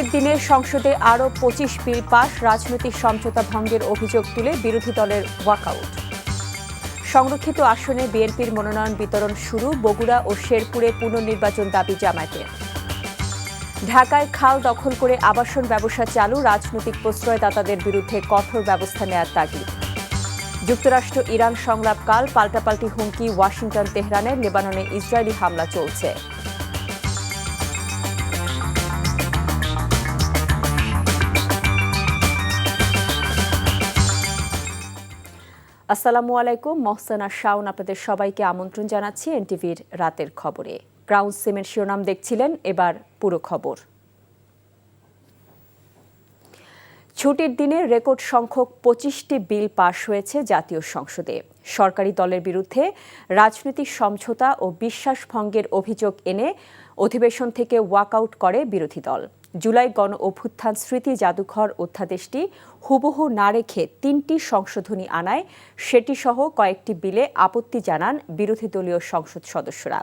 ছুটির দিনে সংসদে আরও ২৫ বিল পাস, রাজনৈতিক সমঝোতা ভঙ্গের অভিযোগ তুলে বিরোধী দলের ওয়াকআউট। সংরক্ষিত আসনে বিএনপির মনোনয়ন বিতরণ শুরু, বগুড়া ও শেরপুরে পুনর্নির্বাচন দাবি জামায়াতের। ঢাকায় খাল দখল করে আবাসন ব্যবসা চালু, রাজনৈতিক প্রশ্রয়দাতাদের বিরুদ্ধে কঠোর ব্যবস্থা নেওয়ার তাগিদ। যুক্তরাষ্ট্র ইরান সংলাপকাল, পাল্টাপাল্টি হুমকি ওয়াশিংটন তেহরানের, লেবাননে ইসরায়েলি হামলা চলছে। আসসালামু আলাইকুম, মহসানা শাওন আপনাদের সবাইকে আমন্ত্রণ জানাচ্ছি এনটিভির রাতের খবরে। গ্রাউন্ড সিমেন্ট শিরোনাম দেখছিলেন, এবার পুরো খবর। ছুটির দিনে রেকর্ড সংখ্যক ২৫টি বিল পাশ হয়েছে জাতীয় সংসদে। সরকারি দলের বিরুদ্ধে রাজনৈতিক সমঝোতা ও বিশ্বাস ভঙ্গের অভিযোগ এনে অধিবেশন থেকে ওয়াকআউট করে বিরোধী দল। জুলাই গণ অভ্যুত্থান স্মৃতি জাদুঘর অধ্যাদেশটি হুবহু না রেখে ৩টি সংশোধনী আনায় সেটিসহ কয়েকটি বিলে আপত্তি জানান বিরোধী দলীয় সংসদ সদস্যরা।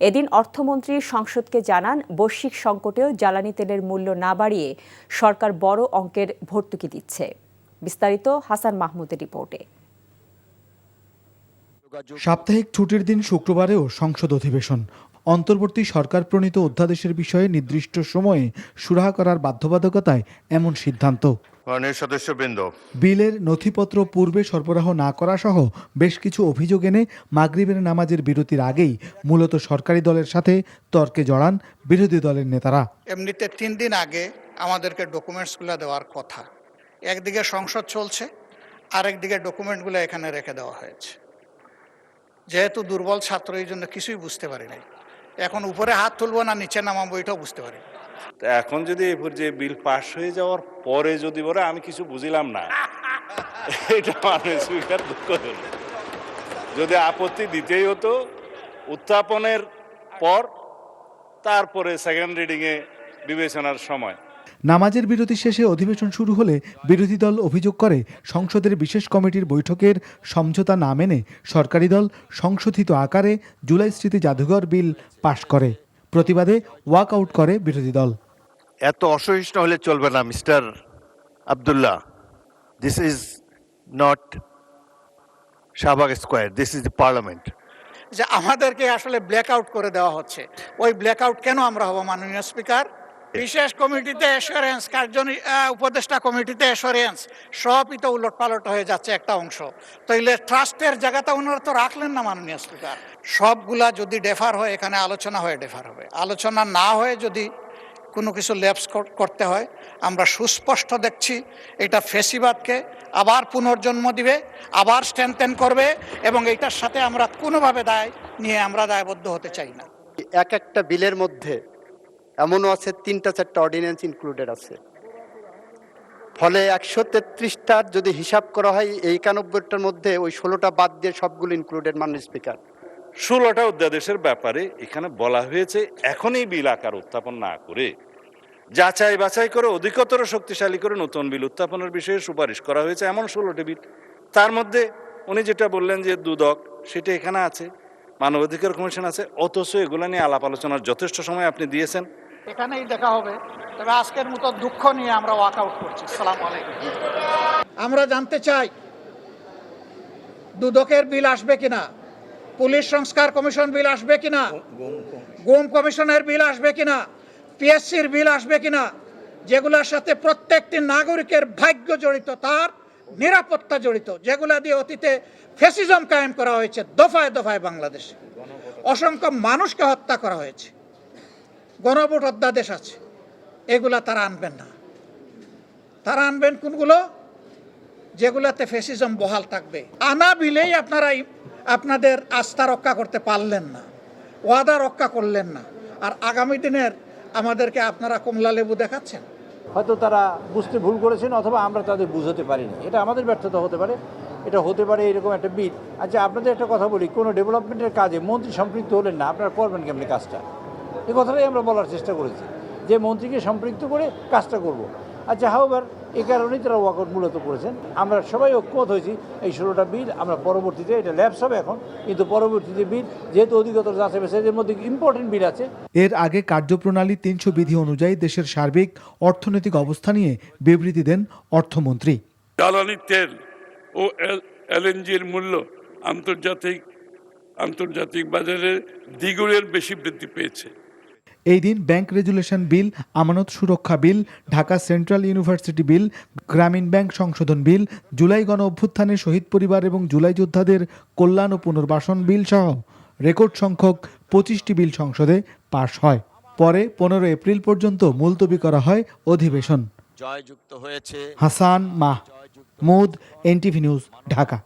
এদিন অর্থমন্ত্রী সংসদকে জানান, বৈশ্বিক সংকটেও জ্বালানি তেলের মূল্য না বাড়িয়ে সরকার বড় অঙ্কের ভর্তুকি দিচ্ছে। বিস্তারিত হাসান মাহমুদের রিপোর্টে। সাপ্তাহিক ছুটির দিন শুক্রবারেও সংসদ অধিবেশন। অন্তর্বর্তী সরকার প্রণীত অধ্যাদেশের বিষয়ে নির্দিষ্ট সময়ে সুরাহা করার বাধ্যবাধকতায় এমন সিদ্ধান্ত। সদস্যবৃন্দ, বিলের নথিপত্র পূর্বে সরবরাহ না করা সহ বেশ কিছু অভিযোগ এনে মাগরিবের নামাজের বিরতির আগেই মূলত সরকারি দলের সাথে তর্কে জড়ান বিরোধী দলের নেতারা। এমনিতে 3 দিন আগে আমাদেরকে ডকুমেন্টসগুলো দেওয়ার কথা। একদিকে সংসদ চলছে, আরেকদিকে ডকুমেন্টগুলো এখানে রেখে দেওয়া হয়েছে। যেহেতু দুর্বল ছাত্র, এই জন্য কিছুই বুঝতে পারি নাই। এখন উপরে হাত তুলবো না নিচে নামাবো এটাও বুঝতে পারি। এখন যদি যে বিল পাশ হয়ে যাওয়ার পরে যদি বলে আমি কিছু বুঝিলাম না, এটা মানে স্পিকার দুঃখ হল। যদি আপত্তি দিতেই হতো উত্থাপনের পর, তারপরে সেকেন্ড রিডিংয়ে বিবেচনার সময়। নামাজের বিরতি শেষে অধিবেশন শুরু হলে বিরোধী দল অভিযোগ করে সংসদের বিশেষ কমিটির বৈঠকের সমঝোতা না মেনে সরকারি দল সংশোধিত আকারে জুলাই স্মৃতি জাদুঘর বিল পাশ করে। প্রতিবাদে ওয়াকআউট করে বিরোধী দল। এত অসহিষ্ণু হলে চলবে না mister Abdullah. This is not Shahbag square, this is the parliament. যে আমাদেরকে আসলে ব্ল্যাক আউট করে দেওয়া হচ্ছে। ওই ব্ল্যাক আউট কেন আমরা হব মাননীয় স্পিকার? বিশেষ কমিটিতে অ্যাসুরেন্স, উপদেষ্টা কমিটিতে অ্যাসুরেন্স, সবই তো উলট পালট হয়ে যাচ্ছে একটা অংশ। তাইলে ট্রাস্টের জায়গাটা ওনারা তো রাখলেন না মাননীয় স্পিকার। সবগুলা যদি ডেফার হয়, এখানে আলোচনা হয়ে ডেফার হবে। আলোচনা না হয়ে যদি কোনো কিছু ল্যাপস করতে হয়, আমরা সুস্পষ্ট দেখছি এটা ফেসিবাদকে আবার পুনর্জন্ম দিবে, আবার স্ট্রেনথেন করবে, এবং এইটার সাথে আমরা কোনোভাবে আমরা দায়বদ্ধ হতে চাই না। এক একটা বিলের মধ্যে এমনও আছে 3-4টা অর্ডিন্যান্স ইনক্লুডেড আছে। ফলে 133টার যদি হিসাব করা হয়, এই 91টার মধ্যে ওই 16টা বাদ দিয়ে সবগুলো ইনক্লুডেড মাননীয় স্পিকার। 16টা অধ্যাদেশের ব্যাপারে এখানে বলা হয়েছে এখনই বিল আকার উত্থাপন না করে যাচাই বাছাই করে অধিকতর শক্তিশালী করে নতুন বিল উত্থাপনের বিষয়ে সুপারিশ করা হয়েছে। এমন 16টি বিল, তার মধ্যে উনি যেটা বললেন যে দুদক, সেটা এখানে আছে, মানবাধিকার কমিশন আছে, অথচ এগুলো নিয়ে আলাপ আলোচনার যথেষ্ট সময় আপনি দিয়েছেন। এখানেই দেখা হবে। তবে আজকের মতো দুঃখ নিয়ে আমরা ওয়াকআউট করছি। আসসালামু আলাইকুম। আমরা জানতে চাই দুদকের বিল আসবে কিনা, পুলিশ সংস্কার কমিশন বিল আসবে কিনা, গুম কমিশনের বিল আসবে কিনা, পিএসসির বিল আসবে কিনা, যেগুলোর সাথে প্রত্যেকটি নাগরিকের ভাগ্য জড়িত, তার নিরাপত্তা জড়িত, যেগুলা দিয়ে অতীতে ফ্যাসিজম কায়েম করা হয়েছে দফায় দফায় বাংলাদেশে। অসংখ্য মানুষকে হত্যা করা হয়েছে, গণভোট অধ্যাদেশ আছে, এগুলা তারা আনবেন না। তারা আনবেন কোনগুলো? যেগুলাতে ফ্যাসিজম বহাল থাকবে। আনা বিলেই আপনারা আপনাদের আস্থা রক্ষা করতে পারলেন না, ওয়াদা রক্ষা করলেন না, আর আগামী দিনের আমাদেরকে আপনারা কমলা লেবু দেখাচ্ছেন। হয়তো তারা বুঝতে ভুল করেছেন, অথবা আমরা তাদের বুঝাতে পারিনি। এটা আমাদের ব্যর্থতা হতে পারে, এটা হতে পারে এরকম একটা বিল। আচ্ছা, আপনাদের একটা কথা বলি, কোনো ডেভেলপমেন্টের কাজে মন্ত্রী সম্পৃক্ত হলেন না, আপনারা করবেন কেমনি কাজটা? এই কথাটাই আমরা বলার চেষ্টা করেছি, যে মন্ত্রীকে সম্পৃক্ত করে কাজটা করব। আচ্ছা হাউবার এই কারণেই তারা ওয়াকআউট মূলত করেছেন। আমরা সবাই ঐক্যমত হয়েছি এই 16টা বিল আমরা পরবর্তীতে এটা ল্যাপস হবে এখন, কিন্তু পরবর্তীতে বিল যেহেতু অধিকতর যাচ্ছে এর মধ্যে ইম্পর্টেন্ট বিল আছে। এর আগে কার্যপ্রণালী 300 বিধি অনুযায়ী দেশের সার্বিক অর্থনৈতিক অবস্থা নিয়ে বিবৃতি দেন অর্থমন্ত্রী। জ্বালানি তেল ও এলএনজির মূল্য আন্তর্জাতিক বাজারে দ্বিগুণের বেশি বৃদ্ধি পেয়েছে। এই দিন ব্যাংক রেজুলেশন বিল, আমানত সুরক্ষা বিল, ঢাকা সেন্ট্রাল ইউনিভার্সিটি বিল, গ্রামীণ ব্যাংক সংশোধন বিল, জুলাই গণ অভ্যুত্থানে শহীদ পরিবার এবং জুলাই যোদ্ধাদের কল্যাণ ও পুনর্বাসন বিল সহ রেকর্ড সংখ্যক 25টি বিল সংসদে পাশ হয়। পরে 15 এপ্রিল পর্যন্ত মুলতবি করা হয় অধিবেশন। জয়যুক্ত হয়েছে হাসান মাহমুদ, এনটিভি নিউজ, ঢাকা।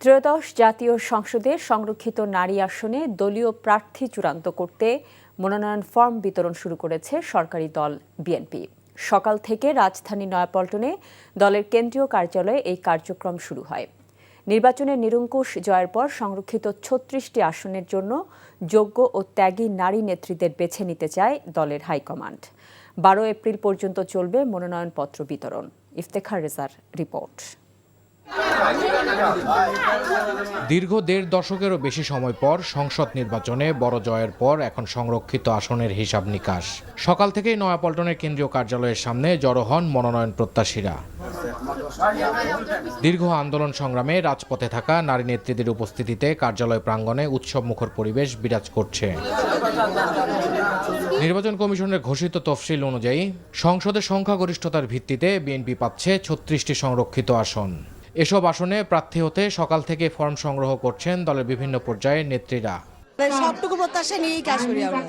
ত্রয়োদশ জাতীয় সংসদের সংরক্ষিত নারী আসনে দলীয় প্রার্থী চূড়ান্ত করতে মনোনয়ন ফর্ম বিতরণ শুরু করেছে সরকারি দল বিএনপি। সকাল থেকে রাজধানী নয়াপল্টনে দলের কেন্দ্রীয় কার্যালয়ে এই কার্যক্রম শুরু হয়। নির্বাচনের নিরঙ্কুশ জয়ের পর সংরক্ষিত 36টি আসনের জন্য যোগ্য ও ত্যাগী নারী নেত্রীদের বেছে নিতে চায় দলের হাইকমান্ড। 12 এপ্রিল পর্যন্ত চলবে মনোনয়নপত্র বিতরণ। ইফতেখার রেজার রিপোর্ট। দীর্ঘ 1.5 দশকেরও বেশি সময় পর সংসদ নির্বাচনে বড় জয়ের পর এখন সংরক্ষিত আসনের হিসাব নিকাশ। সকাল থেকেই নয়াপল্টনের কেন্দ্রীয় কার্যালয়ের সামনে জড়ো হন মনোনয়ন প্রত্যাশীরা। দীর্ঘ আন্দোলন সংগ্রামে রাজপথে থাকা নারী নেত্রীদের উপস্থিতিতে কার্যালয় প্রাঙ্গণে উৎসবমুখর পরিবেশ বিরাজ করছে। নির্বাচন কমিশনের ঘোষিত তফসিল অনুযায়ী সংসদের সংখ্যাগরিষ্ঠতার ভিত্তিতে বিএনপি পাচ্ছে 36টি সংরক্ষিত আসন। এসব আসনে প্রার্থী হতে সকাল থেকে ফর্ম সংগ্রহ করছেন দলের বিভিন্ন পর্যায়ের নেত্রীরা। সবটুকু প্রত্যাশা নিয়েই কাজ করি আমরা।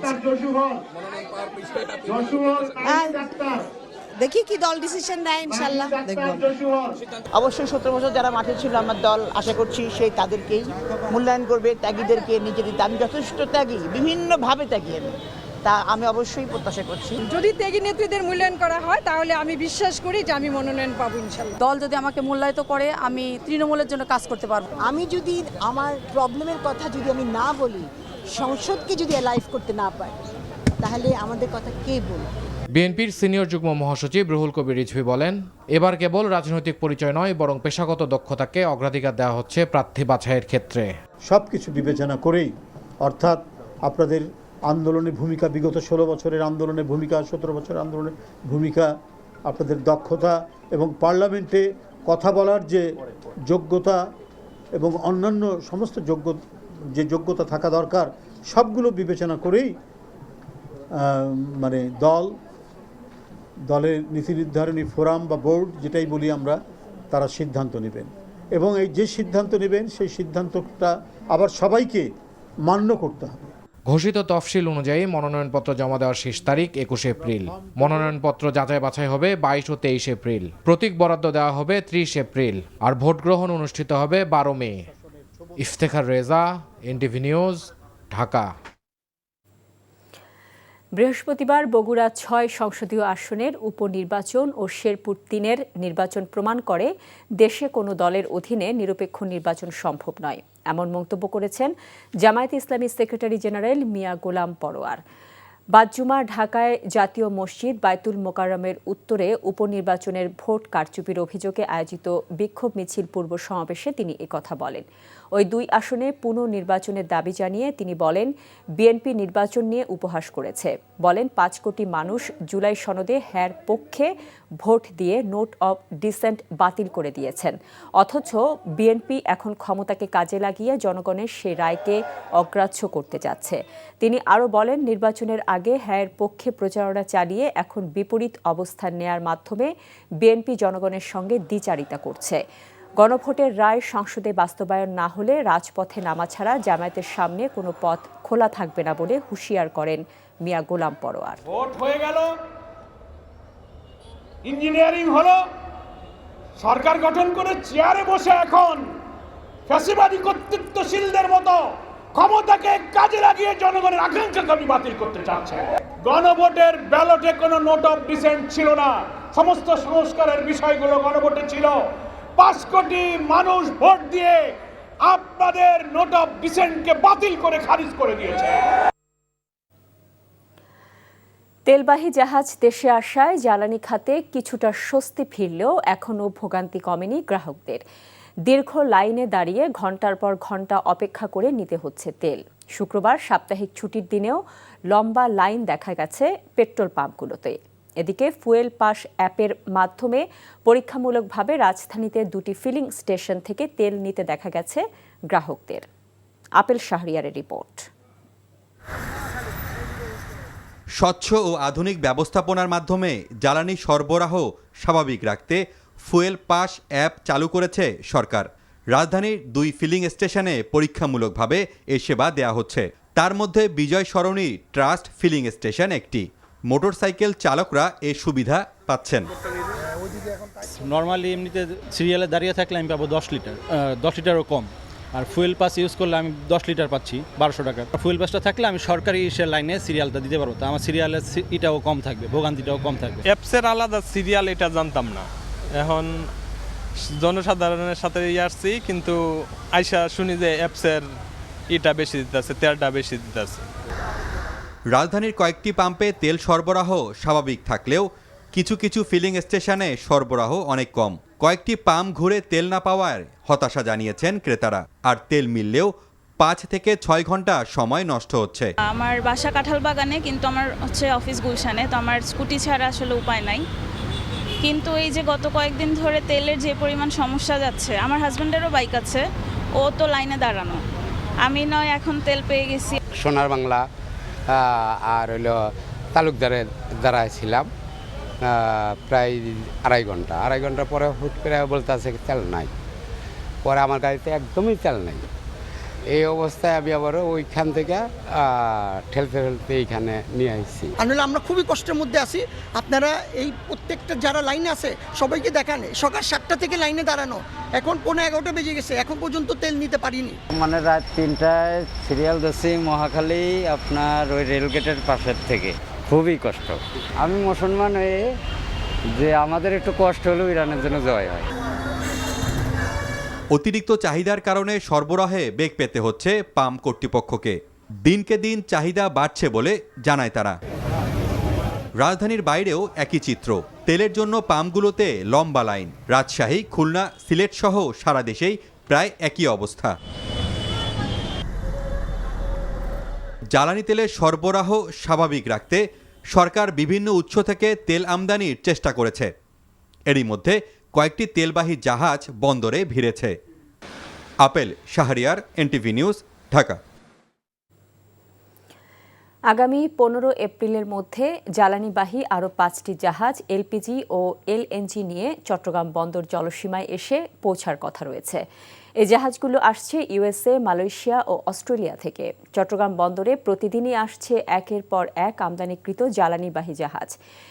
দেখি কি দল ডিসিশন নেয়, ইনশাআল্লাহ দেখব। অবশ্যই 17 বছর যারা মাঠে ছিল আমার দল, আশা করছি সেই তাদেরকেই মূল্যায়ন করবে, ত্যাগীদেরকে নিজে দিতে। আমি যথেষ্ট ত্যাগী, বিভিন্নভাবে ত্যাগী আমি, তা আমি অবশ্যই প্রত্যাশা করছি। যদি ত্যাগী নেত্রীদের মূল্যায়ন করা হয় তাহলে আমি বিশ্বাস করি যে আমি মনোনয়ন পাবো ইনশাআল্লাহ। দল যদি আমাকে মূল্যায়িত করে আমি তৃণমূলের জন্য কাজ করতে পারবো। আমি যদি আমার প্রবলেমের কথা যদি আমি না বলি, সংসদকে যদি অ্যালাইভ করতে না পারি, তাহলে আমাদের কথা কে বলবে? বিএনপির সিনিয়র যুগ্ম মহাসচিব রুহুল কবির রিজভী বলেন, এবার কেবল রাজনৈতিক পরিচয় নয়, বরং পেশাগত দক্ষতাকে অগ্রাধিকার দেওয়া হচ্ছে প্রার্থী বাছাইয়ের ক্ষেত্রে। সবকিছু বিবেচনা করেই, অর্থাৎ আপনাদের আন্দোলনের ভূমিকা, বিগত 16 বছরের আন্দোলনের ভূমিকা, 17 বছরের আন্দোলনের ভূমিকা, আপনাদের দক্ষতা এবং পার্লামেন্টে কথা বলার যে যোগ্যতা এবং অন্যান্য সমস্ত যে যোগ্যতা থাকা দরকার, সবগুলো বিবেচনা করেই মানে দলের নীতি নির্ধারণী ফোরাম বা বোর্ড, যেটাই বলি আমরা, তারা সিদ্ধান্ত নেবেন এবং এই যে সিদ্ধান্ত নেবেন সেই সিদ্ধান্তটা আবার সবাইকে মান্য করতে হবে। ঘোষিত তফসিল অনুযায়ী মনোনয়নপত্র জমা দেওয়ার শেষ তারিখ 21 এপ্রিল। মনোনয়নপত্র যাচাই বাছাই হবে 22 ও 23 এপ্রিল। প্রতীক বরাদ্দ দেওয়া হবে 30 এপ্রিল। আর ভোট গ্রহণ অনুষ্ঠিত হবে 12 মে। Iftekhar Reza, NTV news, Dhaka. বৃহস্পতিবার বগুড়া 6 সংসদীয় আসনের উপনির্বাচন ও শেরপুর 3-এর নির্বাচন প্রমাণ করে দেশে কোনো দলের অধীনে নিরপেক্ষ নির্বাচন সম্ভব নয়, এমন মন্তব্য করেছেন জামায়াতে ইসলামী সেক্রেটারি জেনারেল মিয়া গোলাম পরোয়ার। বাদ-জুমা ঢাকায় জাতীয় মসজিদ বায়তুল মোকাররমের উত্তরে উপনির্বাচনের ভোট কারচুপির অভিযোগে আয়োজিত বিক্ষোভ মিছিল পূর্ব সমাবেশে তিনি একথা বলেন। ওই 2 আসনে পুনর্নির্বাচনের দাবি জানিয়ে তিনি বলেন, বিএনপি নির্বাচন নিয়ে উপহাস করেছে। বলেন, 5 কোটি মানুষ জুলাই সনদে হ্যার পক্ষে ভোট দিয়ে নোট অব ডিসেন্ট বাতিল করে দিয়েছেন, অথচ বিএনপি এখন ক্ষমতাকে কাজে লাগিয়ে জনগণের সেই রায়কে অগ্রাহ্য করতে যাচ্ছে। তিনি আরও বলেন, নির্বাচনের আগে হ্যার পক্ষে প্রচারণা চালিয়ে এখন বিপরীত অবস্থান নেয়ার মাধ্যমে বিএনপি জনগণের সঙ্গে দ্বিচারিতা করছে। গণভোটের রায় সংসদে বাস্তবায়ন না হলে রাজপথে নামা ছাড়া জামায়াতের সামনে কোনো পথ খোলা থাকবে না বলে হুঁশিয়ার করেন মিয়া গোলাম পরোয়ার। ভোট হয়ে গেল, ইঞ্জিনিয়ারিং হলো, সরকার গঠন করে চেয়ারে বসে এখন ফ্যাসিবাদী কর্তৃত্বশীলদের মতো ক্ষমতাকে কাজে লাগিয়ে জনগণের আকাঙ্ক্ষাকে বাতিল করতে চাচ্ছে। গণভোটের ব্যালটে কোনো নোট অফ ডিসেন্ট ছিল না, সমস্ত সংস্কারের বিষয়গুলো গণভোটে ছিল। 5 কোটি মানুষ ভোট দিয়ে আপনাদের নোট অফ ডিসেন্টকে বাতিল করে খারিজ করে দিয়েছে। তেলবাহী জাহাজ দেশে আসায় জ্বালানি খাতে কিছুটা স্বস্তি ফিরলেও এখনও ভোগান্তি কমেনি গ্রাহকদের। দীর্ঘ লাইনে দাঁড়িয়ে ঘন্টার পর ঘন্টা অপেক্ষা করে নিতে হচ্ছে তেল। শুক্রবার সাপ্তাহিক ছুটির দিনেও লম্বা লাইন দেখা গেছে পেট্রোল পাম্পগুলোতে। এদিকে ফুয়েল পাস অ্যাপের মাধ্যমে পরীক্ষামূলকভাবে রাজধানীতে 2টি ফিলিং স্টেশন থেকে তেল নিতে দেখা গেছে গ্রাহকদের। আপেল শাহরিয়ারের রিপোর্ট। স্বচ্ছ ও আধুনিক ব্যবস্থাপনার মাধ্যমে জ্বালানি সরবরাহ স্বাভাবিক রাখতে ফুয়েল পাস অ্যাপ চালু করেছে সরকার। রাজধানীর 2 ফিলিং স্টেশনে পরীক্ষামূলকভাবে এই সেবা দেয়া হচ্ছে। তার মধ্যে বিজয় সরণি ট্রাস্ট ফিলিং স্টেশন একটি। মোটরসাইকেল চালকরা এই সুবিধা পাচ্ছেন। নর্মালি এমনিতে সিরিয়ালে দাঁড়িয়ে থাকলে আমি পাবো 10 লিটারও কম, আর ফুয়েল পাস ইউজ করলে আমি 10 লিটার পাচ্ছি 1200 টাকা। ফুয়েল পাসটা থাকলে আমি সরকারি লাইনে সিরিয়ালটা দিতে পারবো, তো আমার সিরিয়ালের এটাও কম থাকবে, ভোগান্তিটাও কম থাকবে। অ্যাপসের আলাদা সিরিয়াল এটা জানতাম না, এখন জনসাধারণের সাথে আসছি, কিন্তু আইসা শুনি যে অ্যাপসের এটা বেশি দিতেছে, তেলটা বেশি দিতেছে। রাজধানীর কয়েকটি পাম্পে তেল সরবরাহ স্বাভাবিক থাকলেও কিছু কিছু ফিলিং স্টেশনে সরবরাহ অনেক কম। কয়েকটি পাম্প ঘুরে তেল না পাওয়ার হতাশা জানিয়েছেন ক্রেতারা। আর তেল মিললেও 5 থেকে 6 ঘন্টা সময় নষ্ট হচ্ছে। আমার বাসা কাঁঠালবাগানে, কিন্তু আমার অফিস গুলশানে, তো আমার স্কুটি ছাড়া আসলে উপায় নাই। কিন্তু এই যে গত কয়েকদিন ধরে তেলের যে পরিমাণ সমস্যা যাচ্ছে, আমার হাজব্যান্ডেরও বাইক আছে, ও তো লাইনে দাঁড়ানো, আমি নয় এখন তেল পেয়ে গেছি। সোনার বাংলা আর হইলো তালুকদারের দ্বারা ছিলাম প্রায় আড়াই ঘন্টা পরে হুট করে বলতে আছে তেল নাই। পরে আমার গাড়িতে একদমই তেল নাই। এই অবস্থায় আমি আবার ওইখান থেকে ঠেলতে এইখানে নিয়ে আসছি। আসলে আমরা খুবই কষ্টের মধ্যে আছি। আপনারা এই প্রত্যেকটা যারা লাইনে আছে সবাইকে দেখান, সকাল 7টা থেকে লাইনে দাঁড়ানো, এখন 11:15 বেজে গেছে, এখন পর্যন্ত তেল নিতে পারিনি। মানে রাত 3টায় সিরিয়াল ধরছি মহাখালী, আপনার ওই রেলগেটের পাশের থেকে। খুবই কষ্ট। আমি মুসলমান হয়ে যে আমাদের একটু কষ্ট হলেও ইরানের জন্য জয় হয়। অতিরিক্ত চাহিদার কারণে সরবরাহে বেগ পেতে হচ্ছে পাম্প কর্তৃপক্ষকে। দিনকে দিন চাহিদা বাড়ছে বলে জানায় তারা। রাজধানীর বাইরেও একই চিত্র। তেলের জন্য পাম্পগুলোতে লম্বা লাইন। রাজশাহী, খুলনা, সিলেট সহ সারা দেশেই প্রায় একই অবস্থা। জ্বালানি তেলের সরবরাহ স্বাভাবিক রাখতে সরকার বিভিন্ন উৎস থেকে তেল আমদানির চেষ্টা করেছে। এরই মধ্যে কয়েকটি তেলবাহী জাহাজ বন্দরে ভিড়েছে। Apel Shahriar, NTV news, Dhaka. আগামী 15 এপ্রিলের মধ্যে জ্বালানিবাহী আরও 5টি জাহাজ এলপিজি ও এলএনজি নিয়ে চট্টগ্রাম বন্দর জলসীমায় এসে পৌঁছার কথা রয়েছে। এই জাহাজগুলো আসছে ইউএসএ, মালয়েশিয়া ও অস্ট্রেলিয়া থেকে। চট্টগ্রাম বন্দরে প্রতিদিনই আসছে একের পর এক আমদানিকৃত জ্বালানিবাহী জাহাজ।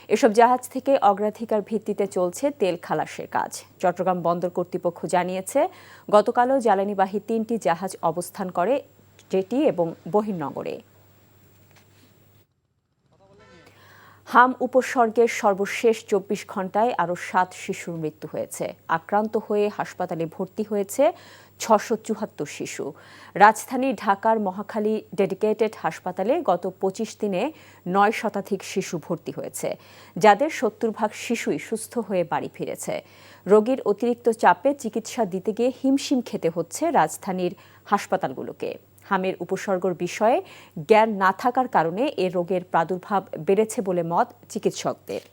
এসব জাহাজ থেকে অগ্রাধিকার ভিত্তিতে চলছে তেল খালাসের কাজ। চট্টগ্রাম বন্দর কর্তৃপক্ষ জানিয়েছে, গতকালও জ্বালানিবাহী 3টি জাহাজ অবস্থান করে জেটি এবং বহির্নগরে। হাম উপসর্গের সর্বশেষ 24 ঘণ্টায় আরও 7 শিশুর মৃত্যু হয়েছে। আক্রান্ত হয়ে হাসপাতালে ভর্তি হয়েছে 674 শিশু। রাজধানী ঢাকার মহাখালী ডেডিকেটেড হাসপাতালে গত 25 দিনে 9 শতাধিক শিশু ভর্তি হয়েছে, যাদের 70% শিশুই সুস্থ হয়ে বাড়ি ফিরেছে। রোগীর অতিরিক্ত চাপে চিকিৎসা দিতে গিয়ে হিমশিম খেতে হচ্ছে রাজধানীর হাসপাতালগুলোকে। হামের উপসর্গের বিষয়ে জ্ঞান না থাকার কারণে এ রোগের প্রাদুর্ভাব বেড়েছে বলে মত চিকিৎসকদের।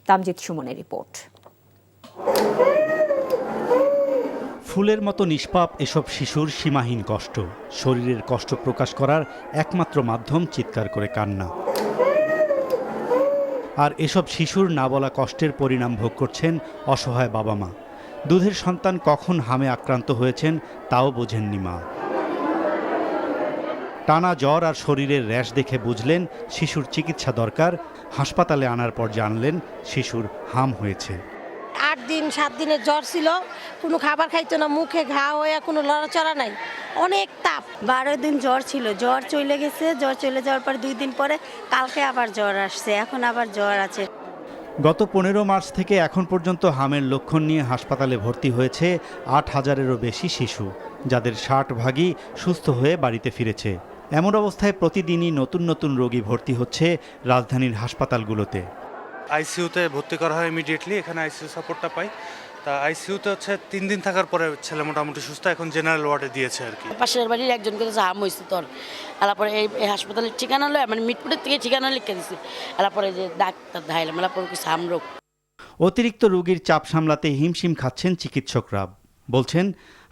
তামজিদ সুমনের রিপোর্ট। ফুলের মতো নিষ্পাপ এসব শিশুর সীমাহীন কষ্ট। শরীরের কষ্ট প্রকাশ করার একমাত্র মাধ্যম চিৎকার করে কান্না। আর এসব শিশুর না বলা কষ্টের পরিণাম ভোগ করছেন অসহায় বাবা মা। দুধের সন্তান কখন হামে আক্রান্ত হয়েছেন তাও বোঝেননি মা। টানা জ্বর আর শরীরের র্যাশ দেখে বুঝলেন শিশুর চিকিৎসা দরকার। হাসপাতালে আনার পর জানলেন শিশুর হাম হয়েছে। 8 দিন 7 দিনের জ্বর ছিল, কোনো খাবার খাইতো না, মুখে ঘা হয়ে কোনো লড়াচড়া নাই, অনেক তাপ। 12 দিন জ্বর ছিল, জ্বর চলে গেছে। জ্বর চলে যাওয়ার পর 2 দিন পরে কালকে আবার জ্বর আসছে, এখন আবার জ্বর আছে। গত 15 মার্চ থেকে এখন পর্যন্ত হামের লক্ষণ নিয়ে হাসপাতালে ভর্তি হয়েছে 8000-এরও বেশি শিশু, যাদের 60 ভাগই সুস্থ হয়ে বাড়িতে ফিরেছে। এমন অবস্থায় প্রতিদিনই নতুন নতুন রোগী ভর্তি হচ্ছে রাজধানীর হাসপাতালগুলোতে। আইসিইউতে ভর্তি করা হয় ইমিডিয়েটলি, এখানে আইসিইউ সাপোর্টটা পাই। তা আইসিইউতে হচ্ছে 3 দিন থাকার পরে ছেলে মোটামুটি সুস্থ, এখন জেনারেল ওয়ার্ডে দিয়েছে আর কি। পাশের বাড়ির একজনকে জাম হয়েছে তোর, এলাপরে এই হাসপাতালের ঠিকানা লয়, মানে মিটপুরের থেকে ঠিকানা লিখে দিছে, এলাপরে যে ডাক্তার দেখাইলাম, এলাপরে কিছু হাম রোগ। অতিরিক্ত রোগীর চাপ সামলাতে হিমশিম খাচ্ছেন চিকিৎসকরা। বলছেন,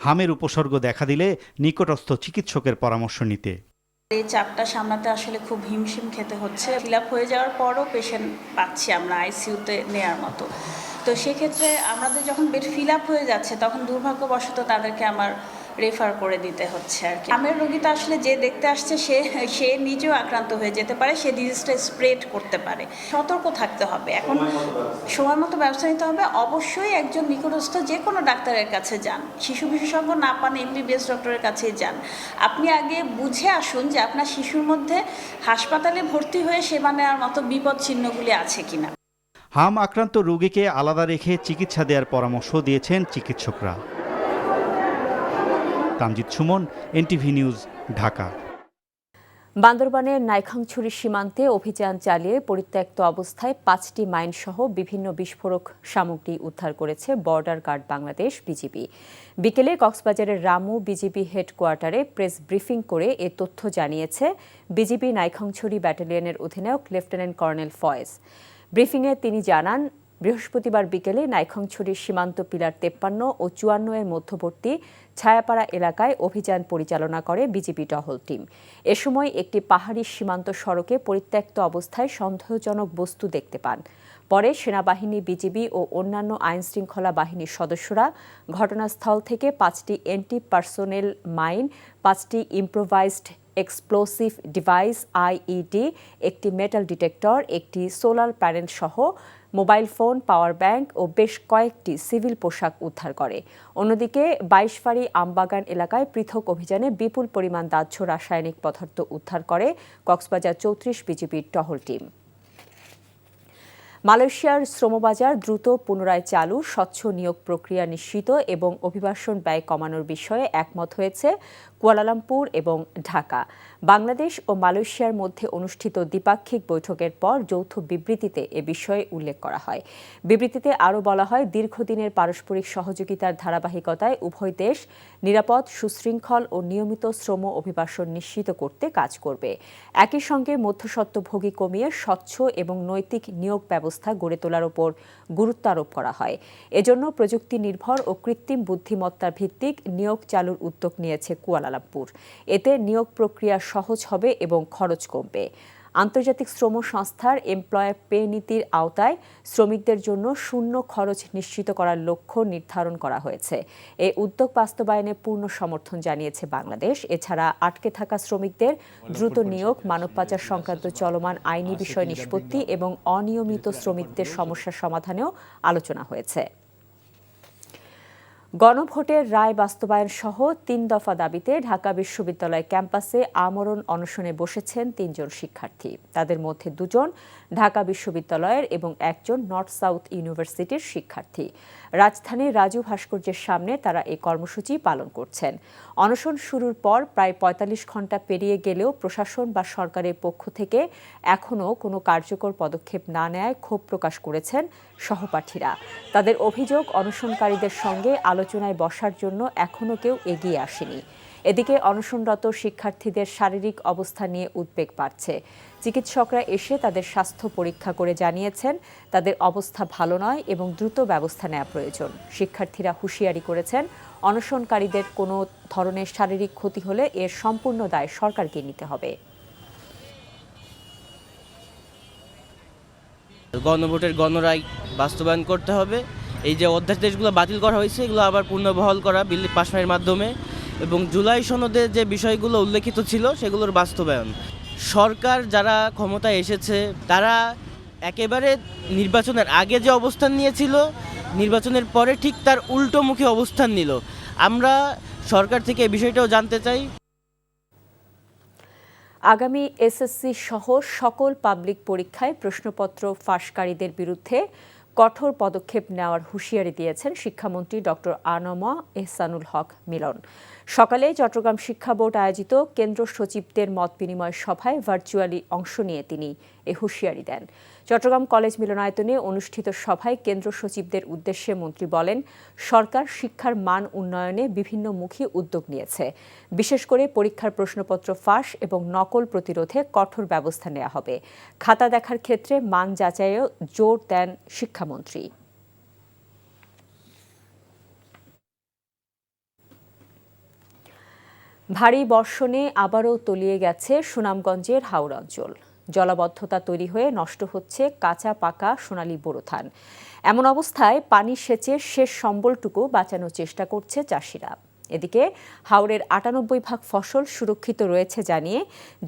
হামের উপসর্গ দেখা দিলে নিকটস্থ চিকিৎসকের পরামর্শ নিতে। এই চাপটা সামলাতে আসলে খুব হিমশিম খেতে হচ্ছে। ফিল আপ হয়ে যাওয়ার পরও পেশেন্ট পাচ্ছি আমরা আইসিইউতে নেওয়ার মতো। তো সেক্ষেত্রে আমাদের যখন বেড ফিল আপ হয়ে যাচ্ছে তখন দুর্ভাগ্যবশত তাদেরকে আমার রেফার করে দিতে হচ্ছে আর কি। আমের রোগীটা আসলে যে দেখতে আসছে সে নিজেও আক্রান্ত হয়ে যেতে পারে, সে ডিজিজটা স্প্রেড করতে পারে। সতর্ক থাকতে হবে, এখন সময় মতো ব্যবস্থা নিতে হবে। অবশ্যই একজন নিকটস্থ যে কোনো ডাক্তারের কাছে যান, শিশু বিশেষজ্ঞ না পান এমবিবিএস ডক্টরের কাছেই যান। আপনি আগে বুঝে আসুন যে আপনার শিশুর মধ্যে হাসপাতালে ভর্তি হয়ে সেবা নেওয়ার মতো বিপদ চিহ্নগুলি আছে কিনা। হাম আক্রান্ত রোগীকে আলাদা রেখে চিকিৎসা দেওয়ার পরামর্শ দিয়েছেন চিকিৎসকরা। Tamjid Suman, NTV news, Dhaka. বান্দরবানের নাইখাংছড়ি সীমান্তে অভিযান চালিয়ে পরিত্যক্ত অবস্থায় 5টি মাইনসহ বিভিন্ন বিস্ফোরক সামগ্রী উদ্ধার করেছে বর্ডার গার্ড বাংলাদেশ বিজিবি। বিকেলে কক্সবাজারের রামু বিজিবি হেডকোয়ার্টারে প্রেস ব্রিফিং করে এ তথ্য জানিয়েছে বিজিবি নাইখাংছড়ি ব্যাটালিয়নের অধিনায়ক লেফটেন্যান্ট কর্নেল ফয়েজ। ব্রিফিংয়ে তিনি জানান, বৃহস্পতিবার বিকেলে নাইখাংছড়ির সীমান্ত পিলার 53 ও 54 এর মধ্যবর্তী ছায়াপাড়া এলাকায় অভিযান পরিচালনা করে বিজিবি টহল টিম। এ সময় একটি পাহাড়ি সীমান্ত সড়কে পরিত্যক্ত অবস্থায় সন্দেহজনক বস্তু দেখতে পান। পরে সেনাবাহিনী, বিজিবি ও অন্যান্য আইনশৃঙ্খলা বাহিনীর সদস্যরা ঘটনাস্থল থেকে 5টি এন্টি পার্সোনেল মাইন, 5টি ইম্প্রোভাইজড এক্সপ্লোসিভ ডিভাইস আইইডি, একটি মেটাল ডিটেক্টর, একটি সোলার প্যানেল সহ মোবাইল ফোন, পাওয়ার ব্যাংক ও বেশ কয়েকটি সিভিল পোশাক উদ্ধার করে। অন্যদিকে 22 ফাঁড়ি আমবাগান এলাকায় পৃথক অভিযানে বিপুল পরিমাণ দাহ্য রাসায়নিক পদার্থ উদ্ধার করে কক্সবাজার 34 বিজিবির টহল টিম। মালয়েশিয়ার শ্রমবাজার দ্রুত পুনরায় চালু, স্বচ্ছ নিয়োগ প্রক্রিয়া নিশ্চিত এবং অভিবাসন ব্যয় কমানোর বিষয়ে একমত হয়েছে কুয়ালালামপুর এবং ঢাকা। বাংলাদেশ ও মালয়েশিয়ার মধ্যে অনুষ্ঠিত দ্বিপাক্ষিক বৈঠকের পর যৌথ বিবৃতিতে এ বিষয়ে উল্লেখ করা হয়। বিবৃতিতে আরও বলা হয়, দীর্ঘদিনের পারস্পরিক সহযোগিতার ধারাবাহিকতায় উভয় দেশ নিরাপদ, সুশৃঙ্খল ও নিয়মিত শ্রম অভিবাসন নিশ্চিত করতে কাজ করবে। একই সঙ্গে মধ্যস্বত্বভোগী কমিয়ে স্বচ্ছ এবং নৈতিক নিয়োগ ব্যবস্থা গড়ে তোলার উপর গুরুত্ব আরোপ করা হয়। এজন্য প্রযুক্তি নির্ভর ও কৃত্রিম বুদ্ধিমত্তা ভিত্তিক নিয়োগ চালুর উদ্যোগ নিয়েছে কুয়ালালামপুর। এতে নিয়োগ প্রক্রিয়া সহজ হবে এবং খরচ কমবে। আন্তর্জাতিক শ্রম সংস্থার এমপ্লয়ার পে নীতির আওতায় শ্রমিকদের জন্য শূন্য খরচ নিশ্চিত করার লক্ষ্য নির্ধারণ করা হয়েছে। এই উদ্যোগ বাস্তবায়নে পূর্ণ সমর্থন জানিয়েছে বাংলাদেশ। এছাড়া আটকে থাকা শ্রমিকদের দ্রুত নিয়োগ, মানব পাচার সংক্রান্ত চলমান আইনি বিষয় নিষ্পত্তি এবং অনিয়মিত শ্রমিকদের সমস্যার সমাধানেও আলোচনা হয়েছে। গণভোটের রায় বাস্তবায়ন সহ 3 দফা দাবিতে ঢাকা বিশ্ববিদ্যালয় ক্যাম্পাসে আমরণ অনশনে বসেছেন 3 জন শিক্ষার্থী। তাদের মধ্যে 2 জন ঢাকা বিশ্ববিদ্যালয়ের এবং 1 জন নর্থ সাউথ ইউনিভার্সিটির শিক্ষার্থী। রাজধানীর রাজু ভাস্কর্যের সামনে তারা এই কর্মসূচি পালন করছেন। অনশন শুরুর পর প্রায় 45 ঘণ্টা পেরিয়ে গেলেও প্রশাসন বা সরকারের পক্ষ থেকে এখনও কোনো কার্যকর পদক্ষেপ না নেয়ায় ক্ষোভ প্রকাশ করেছেন সহপাঠীরা। তাদের অভিযোগ, অনশনকারীদের সঙ্গে আলোচনায় বসার জন্য এখনও কেউ এগিয়ে আসেনি। এদিকে অনশনরত শিক্ষার্থীদের শারীরিক অবস্থা নিয়ে উদ্বেগ বাড়ছে। চিকিৎসকরা এসে তাদের স্বাস্থ্য পরীক্ষা করে জানিয়েছেন তাদের অবস্থা ভালো নয় এবং দ্রুত ব্যবস্থা নেওয়া প্রয়োজন। শিক্ষার্থীরা হুঁশিয়ারি করেছেন, অনশনকারীদের কোনো ধরনের শারীরিক ক্ষতি হলে এর সম্পূর্ণ দায় সরকারকে নিতে হবে। গণভোটের গণরায় বাস্তবায়ন করতে হবে। এই যে অধ্যাদেশগুলো বাতিল করা হয়েছে এগুলো আবার পুনর্বহাল করা বিল পাসের মাধ্যমে, এবং জুলাই সনদে যে বিষয়গুলো উল্লেখিত ছিল সেগুলোর বাস্তবায়ন। সরকার যারা ক্ষমতায় এসেছে তারা একেবারে নির্বাচনের আগে যে অবস্থান নিয়েছিল, নির্বাচনের পরে ঠিক তার উল্টোমুখী অবস্থান নিল। আমরা সরকার থেকে এই বিষয়টাও জানতে চাই। আগামী এসএসসি সহ সকল পাবলিক পরীক্ষায় প্রশ্নপত্র ফাঁসকারীদের বিরুদ্ধে কঠোর পদক্ষেপ নেওয়ার হুঁশিয়ারি দিয়েছেন শিক্ষামন্ত্রী ডক্টর আনম এহসানুল হক মিলন। সকালে চট্টগ্রাম শিক্ষা বোর্ড আয়োজিত কেন্দ্র সচিবদের মত বিনিময় সভায় ভার্চুয়ালি অংশ নিয়ে তিনি এ হুঁশিয়ারি দেন। চট্টগ্রাম কলেজ মিলনায়তনে অনুষ্ঠিত সভায় কেন্দ্র সচিবদের উদ্দেশ্যে মন্ত্রী বলেন, সরকার শিক্ষার মান উন্নয়নে বিভিন্নমুখী উদ্যোগ নিয়েছে। বিশেষ করে পরীক্ষার প্রশ্নপত্র ফাঁস এবং নকল প্রতিরোধে কঠোর ব্যবস্থা নেওয়া হবে। খাতা দেখার ক্ষেত্রে মান যাচাইয়েও জোর দেন শিক্ষামন্ত্রী। ভারী বর্ষণে আবারও তলিয়ে গেছে সুনামগঞ্জের হাওড় অঞ্চল। জলাবদ্ধতা তৈরি হয়ে নষ্ট হচ্ছে কাঁচা পাকা সোনালী বোরো ধান। এমন অবস্থায় পানি সেচের শেষ সম্বলটুকু বাঁচানোর চেষ্টা করছে চাষিরা। এদিকে হাওড়ের ৯৮% ফসল সুরক্ষিত রয়েছে জানিয়ে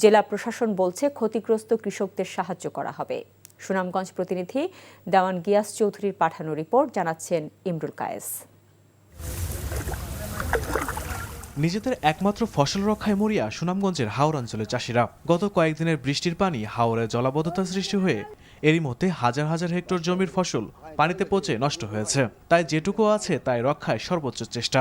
জেলা প্রশাসন বলছে ক্ষতিগ্রস্ত কৃষকদের সাহায্য করা হবে। সুনামগঞ্জ প্রতিনিধি দেওয়ান গিয়াস চৌধুরীর পাঠানো রিপোর্ট জানাচ্ছেন ইমরুল কায়েস। নিজেদের একমাত্র ফসল রক্ষায় মরিয়া সুনামগঞ্জের হাওড় অঞ্চলের চাষিরা। গত কয়েকদিনের বৃষ্টির পানি হাওড়ে জলাবদ্ধতা সৃষ্টি হয়ে এরই মধ্যে হাজার হাজার হেক্টর জমির ফসল পানিতে পচে নষ্ট হয়েছে। তাই যেটুকু আছে তাই রক্ষায় সর্বোচ্চ চেষ্টা।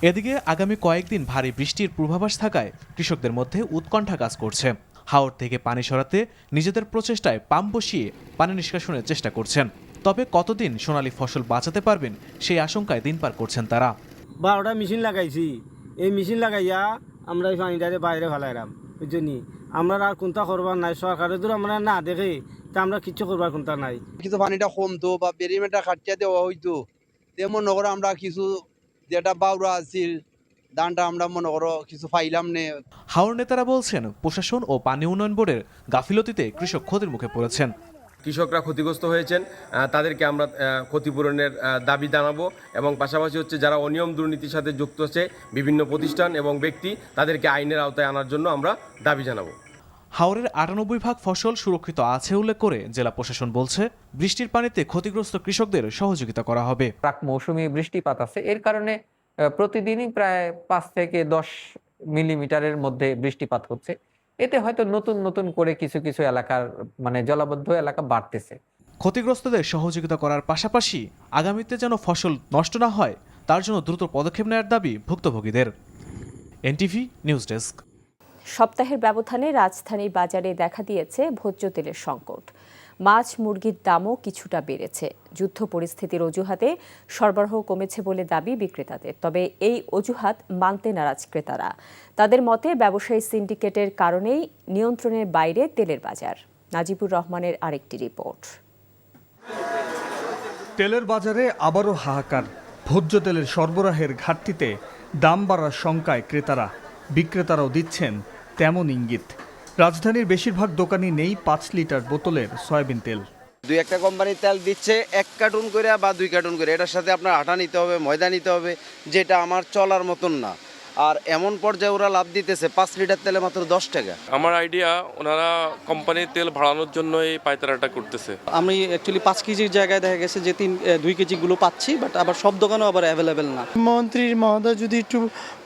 এদিকে আগামী কয়েকদিন ভারী বৃষ্টির পূর্বাভাস থাকায় কৃষকদের মধ্যে উৎকণ্ঠা কাজ করছে। হাওড় থেকে পানি সরাতে নিজেদের প্রচেষ্টায় পাম্প বসিয়ে পানি নিষ্কাশনের চেষ্টা করছেন। তবে কতদিন সোনালী ফসল বাঁচাতে পারবেন সেই আশঙ্কায় দিন পার করছেন তারা। 12টা মেশিন লাগাইছি, এই মেশিন লাগাইয়া আমরা এই পানিটারে বাইরে ফেলাইলাম। বুঝলি, আমরা আর কোনটা করবার নাই, সরকারের দূর আমরা না দেখে তা আমরা কিছু করবার কোনটা নাই। কিছু পানিটা কমতো বা বেরিমেটা খাটিয়া দেওয়া হইতো, তেমন নগর আমরা কিছু যেটা বাউরা আছিল ধানটা আমরা মনে করো কিছু পাইলাম নে। হাওড় নেতারা বলছেন, প্রশাসন ও পানি উন্নয়ন বোর্ডের গাফিলতিতে কৃষক ক্ষতির মুখে পড়েছেন। কৃষকরা ক্ষতিগ্রস্ত হয়েছেন, তাদেরকে আমরা ক্ষতিপূরণের দাবি জানাবো এবং পাশাপাশি হচ্ছে যারা অনিয়ম দুর্নীতির সাথে যুক্ত আছে বিভিন্ন প্রতিষ্ঠান এবং ব্যক্তি, তাদেরকে আইনের আওতায় আনার জন্য আমরা দাবি জানাবো। হাওড়ের ৯৮% ফসল সুরক্ষিত আছে উল্লেখ করে জেলা প্রশাসন বলছে, বৃষ্টির পানিতে ক্ষতিগ্রস্ত কৃষকদের সহযোগিতা করা হবে। প্রাক মৌসুমী বৃষ্টিপাত আছে, এর কারণে প্রতিদিনই প্রায় ৫ থেকে ১০ মিলিমিটারের মধ্যে বৃষ্টিপাত হচ্ছে। এতে হয়তো নতুন নতুন করে কিছু কিছু এলাকার জলাবদ্ধ এলাকা বাড়তেছে। ক্ষতিগ্রস্তদের সহযোগিতা করার পাশাপাশি আগামীতে যেন ফসল নষ্ট না হয় তার জন্য দ্রুত পদক্ষেপ নেওয়ার দাবি ভুক্তভোগীদের। NTV news desk. সপ্তাহের ব্যবধানে রাজধানীর বাজারে দেখা দিয়েছে ভোজ্য তেলের সংকট। মাছ মুরগির দামও কিছুটা বেড়েছে। যুদ্ধ পরিস্থিতির অজুহাতে সরবরাহ কমেছে বলে দাবি বিক্রেতাদের। তবে এই অজুহাত মানতে নারাজ ক্রেতারা। তাদের মতে ব্যবসায়ী সিন্ডিকেটের কারণেই নিয়ন্ত্রণের বাইরে তেলের বাজার। নাজিবুর রহমানের আরেকটি রিপোর্ট। তেলের বাজারে আবারও হাহাকার। ভোজ্য তেলের সরবরাহের ঘাটতিতে দাম বাড়ার শঙ্কায় ক্রেতারা। বিক্রেতারাও দিচ্ছেন তেমন ইঙ্গিত। রাজধানীর বেশিরভাগ দোকানে নেই ৫ লিটার বোতলের সয়াবিন তেল। ২-১টা কোম্পানি তেল দিচ্ছে ১ কার্টুন করে বা ২ কার্টুন করে, এটার সাথে আপনার আটা নিতে হবে, ময়দা নিতে হবে, যেটা আমার চলার মতন না। আর এমন পর্যায়ে ওরা লাভ দিতেছে ৫ লিটার তেলে মাত্র ১০ টাকা। আমার আইডিয়া ওনারা কোম্পানির তেল বাড়ানোর জন্য এই পাইতারাটা করতেছে। আমি অ্যাকচুয়ালি 5 কেজির জায়গায় দেখা গেছে যে 2 কেজিগুলো পাচ্ছি, বাট আবার সব দোকানেও আবার অ্যাভেলেবেল না। মন্ত্রী মহোদয় যদি একটু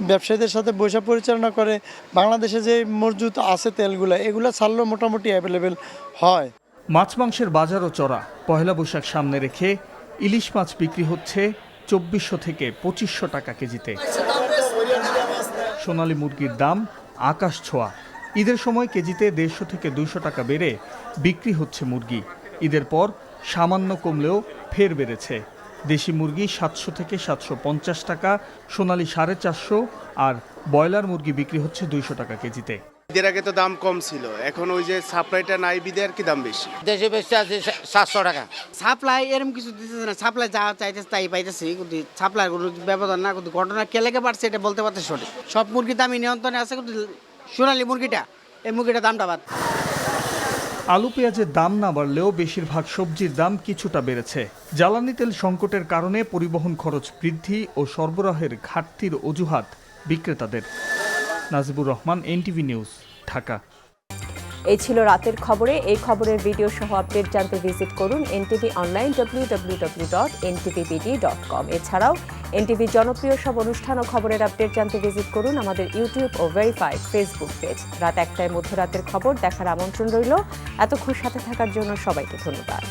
ব্যবসায়ীদের সাথে বৈঠক পরিচালনা করে, বাংলাদেশে যে মজুদ আছে তেলগুলো এগুলো ছাড়লেও মোটামুটি অ্যাভেলেবেল হয়। মাছ মাংসের বাজারও চড়া। পয়লা বৈশাখ সামনে রেখে ইলিশ মাছ বিক্রি হচ্ছে ২৪০০ থেকে ২৫০০ টাকা কেজিতে। সোনালী মুরগির দাম আকাশ ছোঁয়া। ঈদের সময় কেজিতে ১৫০ থেকে ২০০ টাকা বেড়ে বিক্রি হচ্ছে মুরগি। ঈদের পর সামান্য কমলেও ফের বেড়েছে। দেশি মুরগি ৭০০ থেকে ৭৫০ টাকা, সোনালী ৪৫০, আর ব্রয়লার মুরগি বিক্রি হচ্ছে ২০০ টাকা কেজিতে। ঈদের আগে তো দাম কম ছিল, এখন ওই যে সাপ্লাইটা নাই বিদে আর কি দাম বেশি। দেশে বেশি আছে ৭০০ টাকা। সাপ্লাই এরকম কিছু দিতেছে না, সাপ্লাই যা চাইতেছে তাই পাইতেছে। কিন্তু সাপ্লাই কোনো ব্যবধান না, কিন্তু ঘটনা কে লেগে পারছে এটা বলতে পারছে সঠিক। সব মুরগির দামই নিয়ন্ত্রণে আছে, কিন্তু সোনালী মুরগিটা, এই মুরগিটার দামটা বাদ। আলু পেঁয়াজের দাম না বাড়লেও বেশিরভাগ সবজির দাম কিছুটা বেড়েছে। জ্বালানি তেল সংকটের কারণে পরিবহন খরচ বৃদ্ধি ও সরবরাহের ঘাটতির অজুহাত বিক্রেতাদের। Najibur Rahman, NTV news, Dhaka. এই ছিল রাতের খবরে। এই খবরের ভিডিও সহ আপডেট জানতে ভিজিট করুন এনটিভি অনলাইন www.ntvbd.com। এছাড়াও এনটিভি জনপ্রিয় সব অনুষ্ঠান ও খবরের আপডেট জানতে ভিজিট করুন আমাদের ইউটিউব ও ভেরিফাইড ফেসবুক পেজ। রাত ১টায় মধ্যরাতের খবর দেখার আমন্ত্রণ রইল। এতক্ষণ সাথে থাকার জন্য সবাইকে ধন্যবাদ।